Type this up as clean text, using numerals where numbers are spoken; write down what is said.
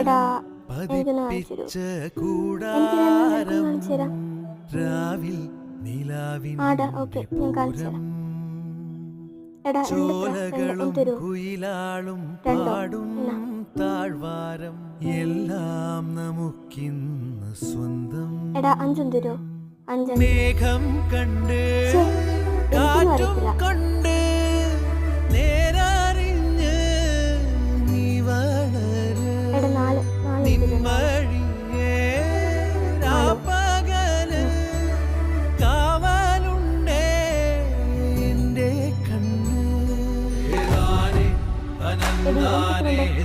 എടാ എനിക്കൊന്ന് കാണിച്ചു പതിപ്പിച്ച എനിക്ക് കൂടാരം കാണിച്ചു തരാം. രാവിൽ നിലാവിൻ ആടാ ഓക്കെ ഞാൻ കാണിച്ചു തരാം. എടാ ചോലകളും തരൂ. കുയിലാളും രണ്ടോ? പാടും എന്നാ. താഴ്വാരം എല്ലാം നമുക്കിന്ന് സ്വന്തം. എടാ 5 തരൂ. 5 മേഘം കണ്ട് എനിക്കൊന്നും കാറ്റും അറിയത്തില്ല. കൊണ്ട് നേരറിഞ്ഞ് നീ വളര് എടാ 4 തരൂ. നിൻവഴിയേ രാപ്പകല് കാവലുണ്ടേ എൻ്റെ കണ്ണ്. എടി, എനിക്ക്